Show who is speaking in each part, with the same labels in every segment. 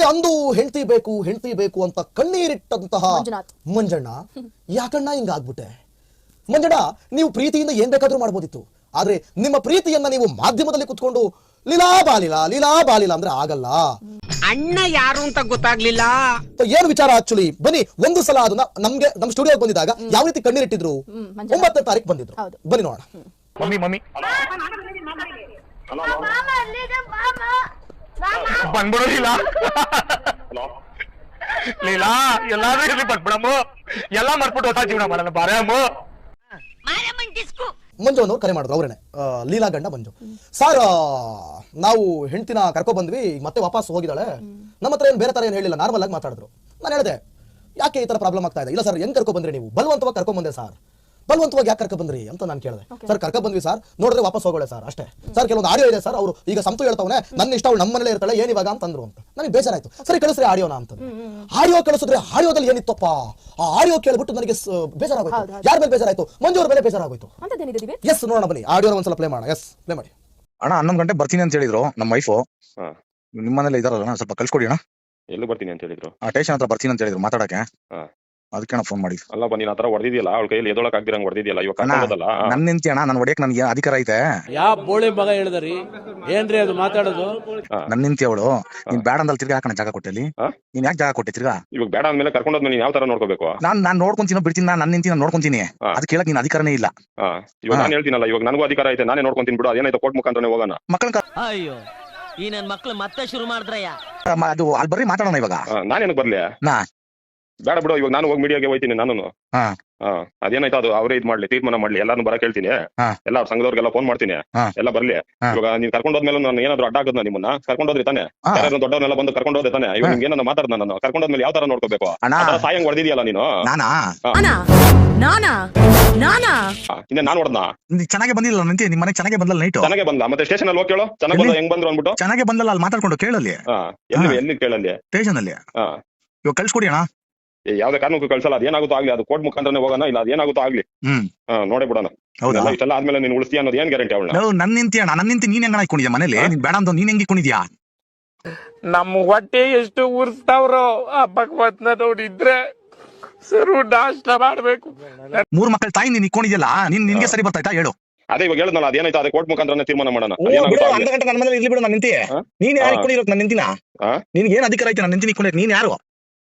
Speaker 1: ನೋಡಿ ಅಂದು ಹೆಂಡತಿ ಬೇಕು ಅಂತ ಕಣ್ಣೀರಿಟ್ಟಂತಹ ಮಂಜಣ್ಣ ಯಾಕಣ್ಣ ಹಿಂಗಾಗ್ಬಿಟ್ಟೆ? ಮಂಜಣ್ಣ, ನೀವು ಪ್ರೀತಿಯಿಂದ ಏನ್ ಬೇಕಾದ್ರೂ ಮಾಡ್ಬೋದಿತ್ತು, ಆದ್ರೆ ನಿಮ್ಮ ಪ್ರೀತಿಯನ್ನ ನೀವು ಮಾಧ್ಯಮದಲ್ಲಿ ಕುತ್ಕೊಂಡು ಲೀಲಾ ಬಾಲಿಲಾ ಅಂದ್ರೆ ಆಗಲ್ಲ.
Speaker 2: ಅಣ್ಣ ಯಾರು ಅಂತ ಗೊತ್ತಾಗ್ಲಿಲ್ಲ.
Speaker 1: ಏನು ವಿಚಾರ ಆಕ್ಚುಲಿ ಬನ್ನಿ, ಒಂದು ಸಲ ಅದನ್ನ ನಮ್ಮ ಸ್ಟುಡಿಯೋಗೆ ಬಂದಿದ್ದಾಗ ಯಾವ ರೀತಿ ಕಣ್ಣೀರಿಟ್ಟಿದ್ರು 9ನೇ ತಾರೀಕು ಬಂದಿದ್ರು, ಬನ್ನಿ ನೋಡೋಣ.
Speaker 3: ಮಮ್ಮಿ ಬಂದ್ಬಿಡೋ ಲೀಲಾ ಎಲ್ಲಾದ್ರೂ ಇರ್ಲಿ ಬಂದ್ಬಿಡಮ್ಮ, ಎಲ್ಲ ಮಾಡ್ಬಿಟ್ಟು ಹೊಸ ಜೀವನ ಮಾಡೋಣ ಬಾರಮ್ಮ.
Speaker 1: ಮಂಜು ಅನ್ನೋರು ಕರೆ ಮಾಡಿದ್ರು, ಅವ್ರೇನೆ ಲೀಲಾ ಗಂಡ ಮಂಜು. ಸರ್, ನಾವು ಹೆಂಡತಿನ ಕರ್ಕೊ ಬಂದ್ವಿ, ಮತ್ತೆ ವಾಪಸ್ ಹೋಗಿದ್ದಾಳೆ, ನಮ್ಮ ಹತ್ರ ಏನ್ ಬೇರೆ ತರ ಏನ್ ಹೇಳಿಲ್ಲ, ನಾರ್ಮಲ್ ಆಗಿ ಮಾತಾಡಿದ್ರು. ನಾನು ಹೇಳಿದೆ ಯಾಕೆ ಈ ತರ ಪ್ರಾಬ್ಲಮ್ ಆಗ್ತಾ ಇದೆ? ಇಲ್ಲ ಸರ್, ಹೆಂಗ್ ಕರ್ಕೊ ಬಂದ್ರಿ ನೀವು? ಬಲವಂತವಾಗಿ ಕರ್ಕೊ ಬಂದೆ ಸರ್. ಬಲವಂತವಾಗಿ ಯಾಕೆ ಕರ್ಕೊ ಬಂದ್ರಿ ಅಂತ ನಾನು ಕೇಳಿದೆ. ಸರ್, ಕರ್ಕೊ ಬಂದ್ವಿ ಸರ್, ನೋಡಿದ್ರೆ ವಾಪಸ್ ಹೋಗೋಳೆ ಸರ್ ಅಷ್ಟೇ. ಸರ್, ಕೆಲವೊಂದು ಆಡಿಯೋ ಇದೆ ಸರ್, ಅವರು ಈಗ ಸಂತು ಹೇಳ್ತಾವನೆ ನನ್ನ ಇಷ್ಟ ಅವಳು ನಮ್ಮ ಮನೇಲೆ ಇರ್ತಾಳೆ, ಏನ್ ಇವಾಗ ಅಂತಂದ್ರು ಅಂತ. ನನಗೆ ಬೇಜಾರಾಯ್ತು. ಸರಿ, ಕಳಿಸ್ರಿ ಆಡಿಯೋನ ಅಂತ. ಆಡಿಯೋ ಕಳಿಸಿದ್ರೆ ಆಡಿಯೋದಲ್ಲಿ ಏನಿತ್ತಪ್ಪ, ಆ ಆಡಿಯೋ ಕೇಳ್ಬಿಟ್ಟು ನನಗೆ ಬೇಜಾರಾಗೋಯ್ತು. ಯಾರ ಮೇಲೆ ಬೇಜಾರಾಯ್ತು? ಮಂಜು ಅವ್ರ ಮೇಲೆ ಬೇಜಾರಾಗೋಯ್ತು. ಎಸ್, ನೋಡೋಣ ಬನ್ನಿ, ಆಡಿಯೋನ ಒಂದ್ಸಲ ಪ್ಲೇ ಮಾಡೋಣ. ಎಸ್, ಪ್ಲೇ ಮಾಡಿ.
Speaker 4: ಅಣ್ಣ 11 ಗಂಟೆ ಬರ್ತೀನಿ ಅಂತ ಹೇಳಿದ್ರು ನಮ್ಮ ವೈಫು. ನಿಮ್ಮನೇಲೆ ಇದಾರಲ್ಲ, ಸ್ವಲ್ಪ ಕಳ್ಸ್ಕೊಡಿ ಅಣ್ಣ.
Speaker 3: ಎಲ್ಲಿ ಬರ್ತೀನಿ ಅಂತ ಹೇಳಿದ್ರು?
Speaker 4: ಸ್ಟೇಷನ್ ಹತ್ರ ಬರ್ತೀನಿ ಅಂತ ಹೇಳಿದ್ರು ಮಾತಾಡಕ್ಕೆ, ಅದಕ್ಕೆ ಫೋನ್ ಮಾಡಿದ್ರು.
Speaker 3: ಅಲ್ಲ ಬನ್ನಿ, ಆ ತರ ಹೊಡೆದಿದ್ಯಲ್ಲ, ಅವಳ ಕೈಯಲ್ಲಿ ಎದೊಳಕ್ ಆಗ್ದಿರಂಗ್ ಹೊಡೆದಿದ್ಯಲ್ಲ, ಇವಾಗ ಕರ್ಕೊಂಡೋದಲ್ಲ.
Speaker 4: ನನ್ನ ನಿಂತಿ ಅಣ್ಣ, ನಾನು ಹೊಡೆಯಕ್ ನನ್ಗೆ ಅಧಿಕಾರ ಐತೆ?
Speaker 5: ಯಾವ ಬೋಳಿ ಮಗ ಹೇಳಿದ್ರಿ ಏನ್ರಿ ಅದು ಮಾತಾಡೋದು?
Speaker 4: ನನ್ನ ನಿಂತಿ ಅವಳು, ನೀನ್ ಬೇಡ ಅಂದಲ್ಲಿ ತಿರ್ಗಾ ಹಾಕೋಣ ಜಾಗ ಕೊಟ್ಟಲ್ಲಿ, ನೀನ್ ಯಾಕೆ ಜಾಗ ಕೊಟ್ಟೆ ತಿರ್ಗಾ?
Speaker 3: ಇವಾಗ ಬೇಡ ಅಂದ್ಮೇಲೆ ಕರ್ಕೊಂಡೋದ್ಮೇಲೆ ನೀನ್ ಯಾವ ತರ ನೋಡ್ಕೋಬೇಕು?
Speaker 4: ನಾನ್ ನೋಡ್ಕೊಂತೀನಿ ಬಿಡ್ತೀನಿ, ನನ್ನ ನಿಂತಿ ನಾನು ನೋಡ್ಕೊಂತೀನಿ, ಅದ್ ಕೇಳಕ್ ನೀನ್ ಅಧಿಕಾರನೇ ಇಲ್ಲ.
Speaker 3: ಇವಾಗ ನಾನು ಹೇಳ್ತೀನಲ್ಲ, ಇವಾಗ ನನಗೂ ಅಧಿಕಾರ ಐತೆ, ನಾನೇ ನೋಡ್ಕೊಂತೀನಿ ಬಿಡು, ಅದೇನಾಯ್ತು ಕೋರ್ಟ್ ಮುಖಾಂತರನೇ ಹೋಗೋಣ.
Speaker 4: ಮಕ್ಕಳ
Speaker 2: ಅಯ್ಯೋ, ಈ ನನ್ ಮಕ್ಳು ಮತ್ತೆ ಶುರು ಮಾಡಿದ್ರಯ್ಯ.
Speaker 4: ಅದು ಅಲ್ಲಿ ಬರ್ರಿ ಮಾತಾಡೋಣ ಇವಾಗ.
Speaker 3: ನಾನೇನಕ್ ಬರ್ಲಿ? ಬೇಡ ಬಿಡು, ಇವಾಗ ನಾನು ಹೋಗಿ ಮೀಡಿಯಾಗೆ ಹೋಯ್ತೀನಿ. ನಾನು ಅದೇನಾಯ್ತು ಅದು ಅವರೇ ಇದ್ ಮಾಡ್ಲಿ, ತೀರ್ಮಾನ ಮಾಡ್ಲಿ, ಎಲ್ಲಾನು ಬರಕ್ ಹೇಳ್ತೀನಿ, ಎಲ್ಲ ಸಂಘದವ್ರಿಗೆಲ್ಲ ಫೋನ್ ಮಾಡ್ತೀನಿ, ಎಲ್ಲ ಬರ್ಲಿ. ಇವಾಗ ನೀನ್ ಕರ್ಕೊಂಡೋದ್ಮೇಲೆ ನಾನು ಏನಾದ್ರು ಅಡ್ಡ ಆಗದ್ ನಿಮ್ಮನ್ನ ಕರ್ಕೊಂಡೋದ್ರಿ ತಾನೆ, ಯಾರು ದೊಡ್ಡವ್ರನ್ನೆಲ್ಲ ಬಂದು ಕರ್ಕೊಂಡೋದೆ ತಾನೆ. ಇವಾಗ ನಿಮ್ಗೆ ಏನಾದ್ರು ಮಾತಾಡ್ದ ನಾನು ಕರ್ಕೊಂಡೋದ್ಮೇಲೆ ಯಾವ ತರ ನೋಡ್ಕೋಬೇಕು? ಸಾಯಂಗ್ ಹೊಡೆದಿದ್ಯಲ್ಲ ನೀನು. ಇನ್ನ ನಾನ್ ಹೊಡೆದ್ನ?
Speaker 4: ಚೆನ್ನಾಗಿ ಬಂದಿಲ್ಲ ನಿಂತಿ, ನಿಮ್ ಮನೆಗೆ ಚೆನ್ನಾಗಿ ಬಂದಲ್ಲ ನೈಟ್?
Speaker 3: ಚೆನ್ನಾಗೆ ಬಂದ. ಮತ್ತೆ ಸ್ಟೇಷನ್ ಅಲ್ಲಿ ಹೋಗಿ ಕೇಳು, ಚೆನ್ನಾಗಿ ಬಂದ, ಹೆಂಗ್ ಬಂದ್ರು ಅನ್ಬಿಟ್ಟು.
Speaker 4: ಚೆನ್ನಾಗಿ ಬಂದಲ್ಲ, ಅಲ್ಲಿ ಮಾತಾಡ್ಕೊಂಡು ಕೇಳಲ್ಲಿ.
Speaker 3: ಎಲ್ಲಿ ಕೇಳಲ್ಲಿ?
Speaker 4: ಸ್ಟೇಷನ್ ಅಲ್ಲಿ. ಇವಾಗ ಕಳ್ಸ್ಕೊಡಿ ಅಣ್ಣ.
Speaker 3: ಯಾವ್ದೇ ಕಾರಣಕ್ಕೂ ಕಳ್ಸಲ್ಲ, ಅದೇನಾಗುತ್ತೋ ಆಗ್ಲಿ, ಅದು ಕೋರ್ಟ್ ಮುಖಾಂತರನೇ ಹೋಗೋಣ, ಇಲ್ಲ ಅದೇನಾಗುತ್ತೋ ಆಗ್ಲಿ, ನೋಡೇ ಬಿಡೋಣ. ಇಷ್ಟೆಲ್ಲ ಆದ್ಮೇಲೆ ನೀನ್ ಉಳಿಸ್ತೀಯ ಅನ್ನೋದು ಏನ್ ಗ್ಯಾರಂಟಿ? ಅವಳ
Speaker 4: ನನ್ನ ನಿಂತಿ ಅಣ್ಣ, ನನ್ನ ನಿಂತಿ ನೀನ್ ಹೆಂಗ ಇಟ್ಕೊಂಡಿದ್ಯಾ ಮನೇಲಿ? ನೀನ್ ಬೇಡ ಅಂತ ನೀನ್ ಹೆಂಗ್ ಇಟ್ಕೊಂಡಿದ್ಯಾ?
Speaker 5: ನಮ್ಮ ಹೊಟ್ಟೆ ಎಷ್ಟು ಉರ್ಸ್ತಾವ್ರೋ ಆ ಭಗವತ್ನ ನೋಡಿದ್ರೆ ಸರು ನಾಷ್ಟ ಮಾಡ್ಬೇಕು.
Speaker 4: 3 ಮಕ್ಕಳ ತಾಯಿ ನೀನ್ ಇಟ್ಕೊಂಡಿದ್ಯಲ್ಲ, ನಿನ್ಗೆ ಸರಿ ಬರ್ತಾಯ್ತಾ ಹೇಳು?
Speaker 3: ಅದೇ ಇವಾಗ ಹೇಳಿದ್ನಲ್ಲ, ಅದೇನಾಯ್ತು ಅದೇ ಕೋರ್ಟ್ ಮುಖಾಂತರನೇ ತೀರ್ಮಾನ ಮಾಡೋಣ.
Speaker 4: ಅರ್ಧ ಗಂಟೆ ನನ್ನ ಮನೇಲಿ ಇರ್ಲಿ ಬಿಡು, ನನ್ನ ನಿಂತಿ. ನೀನ್ ಯಾರು ಇಟ್ಕೊಂಡಿರೋ ನನ್ನ ನಿಂತಿನ? ನಿನ್ಗೆ ಏನ್ ಅಧಿಕಾರ ಐತೆ ನನ್ನ ನಿಂತಿ ಇಟ್ಕೊಂಡಿರೋ? ನೀನ್ ಯಾರು?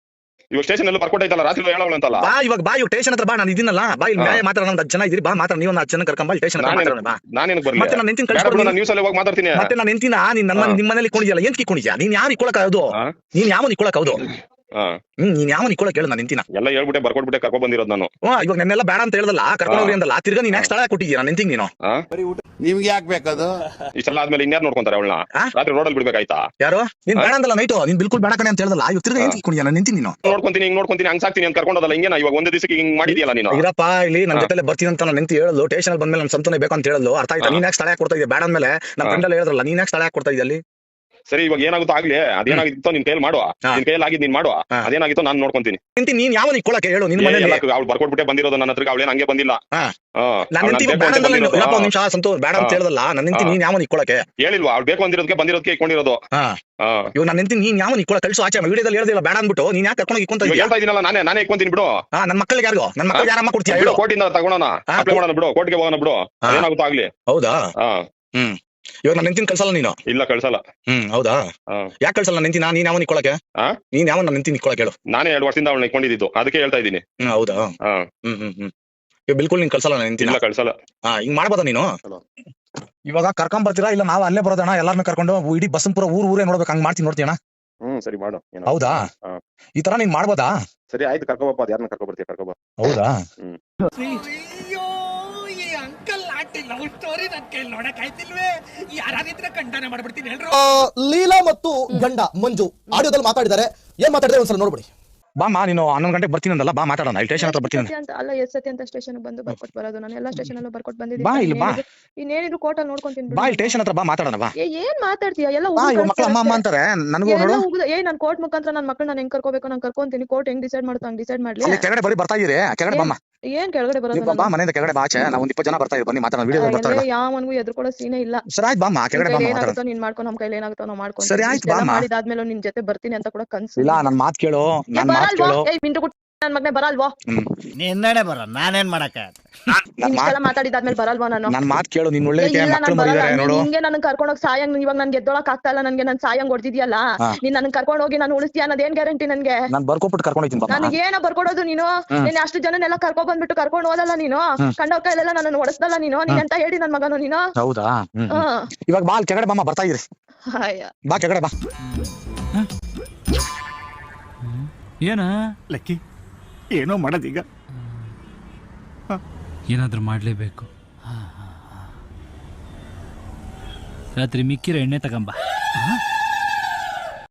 Speaker 3: ಇವಾಗ ಸ್ಟೇಷನ್ ಎಲ್ಲ ಬರ್ಕೊಟ್ಟೈತಲ್ಲ, ರಾತ್ರಿ ಹೇಳೋಣ ಅಂತಲ್ಲ.
Speaker 4: ಬಾ ಇವಾಗ, ಬಾ ಇವಾಗ ಸ್ಟೇಷನ್ ಹತ್ರ ಬಾ, ನಾನು ಇದೀನಲ್ಲ, ಬಾ ಇಲ್ಲಿ ನ್ಯಾಯ ಮಾತಾಡೋಣ. 10 ಜನ ಇದ್ರಿ, ಬಾ ಮಾತಾಡ, ನೀವು 10 ಜನ ಕರ್ಕೊಂಡ್ ಬಾ ಸ್ಟೇಷನ್ ಮಾತಾಡೋಣ. ಬಾ,
Speaker 3: ನಾನೇನು ಬರ್ಲಿ?
Speaker 4: ಮತ್ತೆ ನಾನು ನಿಂತಿನ ಕಳ್ಸ್ಕೊಡ್ತೀನಿ,
Speaker 3: ನ್ಯೂಸ್ ಅಲ್ಲಿ ಹೋಗಿ ಮಾತಾಡ್ತೀನಿ.
Speaker 4: ಮತ್ತೆ ನಾನು ನಿಂತಿನ ನಿಮ್ಮ ಮನೇಲಿ ಇಟ್ಕೊಂಡಿದ್ಯಲ್ಲ, ಏನ್ ಇಟ್ಕೊಂಡಿದ್ಯಾ? ನೀನ್ ಯಾರು ಇಟ್ಕೊಳಕ್ ಹೌದು? ನೀನ್ ಯಾವ ಇಟ್ಕೊಳಕ್ ಹೌದು? ನೀನ್ ಯಾವ ಇಟ್ಕೊಳಕ್ ಹೇಳು? ನಾನು ನಿಂತಿನ
Speaker 3: ಎಲ್ಲ ಹೇಳ್ಬಿಟ್ಟೆ ಬರ್ಕೊಟ್ಬಿಟ್ಟೆ ಕರ್ಕೊಂಡ್ ಬಂದಿರೋದು ನಾನು.
Speaker 4: ಇವಾಗ ನೆನ್ನೆಲ್ಲ ಬೇಡ ಅಂತ ಹೇಳ್ದಲ್ಲ, ಕರ್ಕೊಂಡೋಗ್ರಿ ಅಂದಲ್ಲ, ತಿರ್ಗಾ ನೀನ್ ಯಾಕೆ ಸ್ಥಳ ಕೊಟ್ಟಿದ್ಯಾ ನಾನು ನಿಂತಿಂಗ್? ನೀನು
Speaker 6: ನಿಮ್ಗೆ ಯಾಕೆ ಬೇಕದು?
Speaker 3: ಇಷ್ಟೆಲ್ಲ ಆದ್ಮೇಲೆ ಇನ್ಯಾರು ನೋಡ್ಕೊಂತಾರೆ ಅವಳನ್ನ? ರಾತ್ರಿ ರೋಡಲ್ಲಿ ಬಿಡ್ಬೇಕಾಯ್ತಾ?
Speaker 4: ಯಾರು? ನೀನ್ ಬೇಡ ಅಂದಲ್ಲ ನೈಟು, ನೀನ್ ಬಿಲ್ಕುಲ್ ಬೇಡ ಕಣೆ ಅಂತ ಹೇಳ್ದಲ್ಲ, ಇವಾಗ ತಿರ್ಗಾ ಏನ್ ಇಟ್ಕೊಂಡಿದ್ಯಾ ನಾನು ನಿಂತೀನಿ? ನೀನು
Speaker 3: ನೋಡ್ಕೊಂತೀನಿ, ಹಿಂಗ್ ನೋಡ್ಕೊಂತೀನಿ, ಹಂಗ್ ಸಾಕ್ತೀನಿ ಅಂತ ಕರ್ಕೊಂಡೋದಲ್ಲ, ಹಿಂಗೇನಾ? ಇವಾಗ ಒಂದೇ ದಿವಸಕ್ಕೆ ಹಿಂಗ್ ಮಾಡಿದ್ಯಲ್ಲ ನೀನು.
Speaker 4: ಇರಪ್ಪ ಇಲ್ಲಿ ನನ್ನ ಜೊತೆ ಬರ್ತೀನಿ ಅಂತ ನಾನು ನಿಂತು ಹೇಳಲು, ಸ್ಟೇಷನ್ ಅಲ್ಲಿ ಬಂದ್ಮೇಲೆ ನನ್ ಸಂತೋಷ ಬೇಕು ಅಂತ ಹೇಳಲು, ಅರ್ಥ ಆಯ್ತಾ? ನೀನ್ ಯಾಕೆ ಸ್ಥಳ ಕೊಡ್ತಾ ಇದೆಯಾ? ಬೇಡ ಅಂದ್ಮೇಲೆ ನಮ್ಮ ಫ್ರೆಂಡ್ ಎಲ್ಲ ಹೇಳಿದ್ರಲ್ಲ, ನೀನ್ ಯಾಕೆ ಸ್ಥಳ ಕೊಡ್ತಾ ಇದೆಯಾ ಅಲ್ಲಿ?
Speaker 3: ಸರಿ, ಇವಾಗ ಏನಾಗುತ್ತೋ ಆಗ್ಲಿ, ಅದೇನಾಗಿತ್ತೋ ನಿನ್ ಕೈಯಲ್ಲಿ ಮಾಡುವ, ನಿನ್ ಕೈಯಲ್ಲಿ ಆಗಿದ್ ನೀನ್ ಮಾಡುವ, ಅದೇನಾಗಿತ್ತೋ ನಾನು ನೋಡ್ಕೊಂತೀನಿ.
Speaker 4: ನೀನ್ ಯಾವ ಇಟ್ಕೊಳಕ್ಕೆ ಹೇಳು? ನಿನ್ ಮನೇಲಿ
Speaker 3: ಅವ್ಳು ಬರ್ಕೊಟ್ಬಿಟ್ಟೆ ಬಂದಿರೋದು ನನ್ನ ಹತ್ರ, ಅವಳೇನ್ ಹಂಗೆ ಬಂದಿಲ್ಲ.
Speaker 4: ನಿಮಿಷ ಸಂತೋಷ್ ಬೇಡ ಅಂತ ಹೇಳ್ದಲ್ಲ, ನನ್ನ ನಿಂತಿ ನೀನ್ ಯಾವ ಇಟ್ಕೊಳಕ್ಕೆ
Speaker 3: ಹೇಳಿಲ್ವಾ? ಅವ್ಳು ಬೇಕು ಬಂದಿರೋದಕ್ಕೆ ಇಟ್ಕೊಂಡಿರೋದು.
Speaker 4: ಇವ್ ನನ್ನ ನಿಂತಿ ನೀನ್ ಯಾವ ಇಟ್ಕೊಳ ಕಳ್ಸು ಆಚೆ, ವಿಡಿಯೋದಲ್ಲಿ ಹೇಳ್ದಿಲ್ಲ ಬೇಡ ಅಂದ್ಬಿಟ್ಟು ನೀನ್ ಯಾಕೆ ಕರ್ಕೊಂಡು ಇಟ್ಕೊಂತ
Speaker 3: ಹೇಳ್ತಾ ಇದೀನಲ್ಲ, ನಾನೇ ಇಟ್ಕೊಂತೀನಿ ಬಿಡು.
Speaker 4: ನನ್ನ ಮಕ್ಕಳಿಗೆ ಯಾರಿಗೋ? ನನ್ನ ಮಕ್ಕಳಿಗೆ ಯಾರಮ್ಮ ಕೊಡ್ತೀಯ ಹೇಳು?
Speaker 3: ಕೋರ್ಟಿಂದ ತಗೋಣ, ಅಪ್ಲೈ ಮಾಡೋಣ ಬಿಡು, ಕೋರ್ಟ್ಗೆ ಹೋಗೋಣ ಬಿಡು, ಏನಾಗುತ್ತೋ ಆಗ್ಲಿ.
Speaker 4: ಹೌದಾ? ಇವಾಗ ನಾನು ನಿಂತಿನ ಕಳ್ಸಲ್ಲ ನೀನು? ಇಲ್ಲ
Speaker 3: ಕಳ್ಸಲ್ಲ.
Speaker 4: ಹೌದಾ? ಯಾಕೆ ಕಳ್ಸಲ್ಲ ನಿಂತಿನ? ನೀನ್ ಯಾವ ನಿಕ್ಕೊಳಕ್ಕೆ? ನೀನ್ ಯಾವ ನಿಂತಿ ನಿಕ್ಕೊಳಕ್ಕೆ ಹೇಳು?
Speaker 3: ನಾನೇ 2 ವರ್ಷದಿಂದ ಅವಳನ್ನ ಇಟ್ಕೊಂಡಿದ್ದು, ಅದಕ್ಕೆ ಹೇಳ್ತಾ ಇದ್ದೀನಿ.
Speaker 4: ಹೌದಾ? ಬಿಲ್ಕುಲ್ ನೀನ್ ಕಳ್ಸಲ್ಲ ನಿಂತಿನ?
Speaker 3: ಕಳ್ಸಲ್ಲ.
Speaker 4: ಹಿಂಗ್ ಮಾಡ್ಬೋದ ನೀನು? ಇವಾಗ ಕರ್ಕೊಂಡ್ ಬರ್ತೀರಾ ಇಲ್ಲ ನಾವ್ ಅಲ್ಲೇ ಬರೋದಣ್ಣ? ಎಲ್ಲಾರನ್ನ ಕರ್ಕೊಂಡು ಇಡೀ ಬಸಂಪುರ ಊರೇ ನೋಡ್ಬೇಕು, ಹಂಗ್ ಮಾಡ್ತೀನಿ, ನೋಡ್ತೀಯಣ್ಣ?
Speaker 3: ಸರಿ ಮಾಡು.
Speaker 4: ಹೌದಾ? ಈ ತರ ನೀನ್ ಮಾಡ್ಬೋದಾ?
Speaker 3: ಸರಿ ಆಯ್ತು, ಕರ್ಕೋಬಪ್ಪ, ಯಾರನ್ನ ಕರ್ಕೊ ಬರ್ತೀಯ ಕರ್ಕೋಬ.
Speaker 4: ಹೌದಾ?
Speaker 1: ಲೀಲಾ ಮತ್ತು ಗಂಡ ಮಂಜು ಆಡಿಯೋದಲ್ಲಿ ಮಾತಾಡಿದ್ದಾರೆ, ಏನ್ ಮಾತಾಡಿದ್ರೆ ಒಂದ್ಸಲ ನೋಡ್ಬಿಡಿ.
Speaker 4: ಬಾಮ್ಮ, ನೀನು 11 ಗಂಟೆಗೆ ಬರ್ತೀನಿ ಅಂದಲ್ಲ, ಬಾ ಮಾತಾಡೋಣ, ಇಲ್ಲಿ ಸ್ಟೇಷನ್ ಹತ್ರ ಬರ್ತೀನಿ
Speaker 7: ಅಲ್ಲ. ಎಷ್ಟ್ ಸತಿ ಅಂತ ಸ್ಟೇಷನ್ ಬಂದು ಬರ್ಕೊಟ್ ಬರೋದು? ನಾನು ಎಲ್ಲಾ ಸ್ಟೇಷನ್ ಅಲ್ಲೂ ಬರ್ಕೊಟ್
Speaker 4: ಬಾ
Speaker 7: ಬಂದಿದ್ದೀನಿ.
Speaker 4: ಇಲ್ಲಿ ಬಾ,
Speaker 7: ಇನ್ನೇನಿದ್ರು ಕೋರ್ಟ್ ಅಲ್ಲಿ ನೋಡ್ಕೊಂತೀನಿ.
Speaker 4: ಬಾ ಇಲ್ಲಿ ಸ್ಟೇಷನ್ ಹತ್ರ ಬಾ ಮಾತಾಡೋಣ. ಬಾ.
Speaker 7: ಏನ್ ಮಾತಾಡ್ತೀಯ? ಎಲ್ಲ
Speaker 4: ಮಕ್ಕಳ ಅಮ್ಮ ಅಂತಾರೆ ನನಗೂ ನೋಡು.
Speaker 7: ನಾನ್ ಕೋರ್ಟ್ ಮುಖಾಂತರ ನನ್ ಮಕ್ಕಳು ನಾನು ಹೆಂಗ್ ಕರ್ಕೋಬೇಕು ನಾನು ಕರ್ಕೊಂತೀನಿ. ಕೋರ್ಟ್ ಹೆಂಗ್ ಡಿಸೈಡ್ ಮಾಡುತ್ತೋ ಹಂಗ್ ಡಿಸೈಡ್ ಮಾಡ್ಲಿ.
Speaker 4: ಕೆಳಗಡೆ ಬರ್ತಾ ಇದೀರಿ, ಕೆಳಗಡೆ ಬಮ್ಮ.
Speaker 7: ಏನ್ ಕೆಳಗಡೆ ಬರೋದು
Speaker 4: ನೀವು ಬಾ ಮನೆಯಿಂದ ಕೆಳಗಡೆ ಬಾ ಆಚೆ ನಾವು 20 ಜನ ಬರ್ತಾ ಇದೀವಿ ಬನ್ನಿ ಮಾತಾಡೋಣ ವಿಡಿಯೋ ಬರ್ತಾರಲ್ಲ
Speaker 7: ಯಾವನ್ಗೂ ಎದ್ರುಕೊಳ್ಳೋ ಸೀನೇ ಇಲ್ಲ.
Speaker 4: ಸರಿ ಆಯ್ತು ಬಾಮ್ಮ ಕೆಳಗಡೆ ಬಾ ಮಾತಾಡೋಣ
Speaker 7: ಏನಾಗುತ್ತೋ ನೀನ್ ಮಾಡ್ಕೊ, ನಮ್ ಕೈಲಿ ಏನಾಗುತ್ತೋ ನಾವ್ ಮಾಡ್ಕೊ.
Speaker 4: ಸರಿ ಆಯ್ತು ಬಾಮ್ಮ.
Speaker 7: ಮಾಡಿದಾದ್ಮೇಲೆ ನಿನ್ ಜೊತೆ ಬರ್ತೀನಿ ಅಂತ ಕೂಡ ಕನ್ಸು
Speaker 4: ಇಲ್ಲ ನನ್ ಮಾತ್ ಕೇಳು ನನ್ ಮಾತ್ ಕೇಳು
Speaker 7: ನನ್ ಮಗನೇ ಬರಲ್ವೋ?
Speaker 8: ನಿನ್ನಡೆ ಬರೋ ನಾನೇನ್ ಮಾಡಕ
Speaker 7: ನೀನ್ ಇಷ್ಟೆಲ್ಲ ಮಾತಾಡಿದಾದ್ಮೇಲೆ ಬರಲ್ವಾ ನಾನು?
Speaker 4: ನನ್ ಮಾತ್ ಕೇಳು ನಿನ್ ಒಳ್ಳೆ
Speaker 7: ಇಲ್ಲ
Speaker 4: ಮಕ್ಕಳು
Speaker 7: ನಾನ್ ಬರಲ್ಲ.
Speaker 4: ಮರಿದಾರೆ ನೋಡು
Speaker 7: ನಿಂಗೆ ನನ್ ಕರ್ಕೊಂಡೋಗಿ ಸಾಯಂಗ್ ಇವಾಗ ನನ್ಗೆ ಎದ್ದೊಳಕ್ ಆಗ್ತಾ ಇಲ್ಲ. ನನ್ಗೆ ನನ್ ಸಾಯಂಗ್ ಹೊಡ್ದಿದ್ಯಲ್ಲ, ನೀನ್ ನನ್ ಕರ್ಕೊಂಡ್ ಹೋಗಿ ನಾನು ಉಳಿಸ್ತೀಯ ಅನ್ನೋದೇನ್ ಗ್ಯಾರಂಟಿ ನನ್ಗೆ?
Speaker 4: ನಾನ್ ಬರ್ಕೊಬಿಟ್ಟು ಕರ್ಕೊಂಡು ಹೋಗ್ತೀನಿ ಬಾಮ್ಮ.
Speaker 7: ನನಗೆ ಏನೋ ಬರ್ಕೊಡೋದು ನೀನು? ನೀನ್ ಅಷ್ಟು ಜನನೆಲ್ಲ ಕರ್ಕೊಂಡ್ ಬಂದ್ಬಿಟ್ಟು ಕರ್ಕೊಂಡ್ ಹೋದಲ್ಲ ನೀನು, ಕಂಡವ್ರ ಕೈಲೆಲ್ಲ ನನ್ನ ಹೊಡೆಸ್ದಲ್ಲ ನೀನು. ನೀನ್ ಅಂತ ಹೇಳಿ ನನ್ ಮಗನು ನೀನು.
Speaker 4: ಹೌದಾ ಇವಾಗ ಬಾ ಅಲ್ಲಿ ಕೆಳಗಡೆ ಬಾಮ್ಮ ಬರ್ತಾ ಇದ್ರಿ ಬಾ ಕೆಳಗಡೆ ಬಾ.
Speaker 8: ಏನ ಲಕ್ಕಿ ಏನೋ ಮಾಡೋದೀಗ,
Speaker 9: ಏನಾದ್ರೂ ಮಾಡ್ಲೇಬೇಕು. ರಾತ್ರಿ ಮಿಕ್ಕಿರೋ ಎಣ್ಣೆ ತಗೊಂಬ.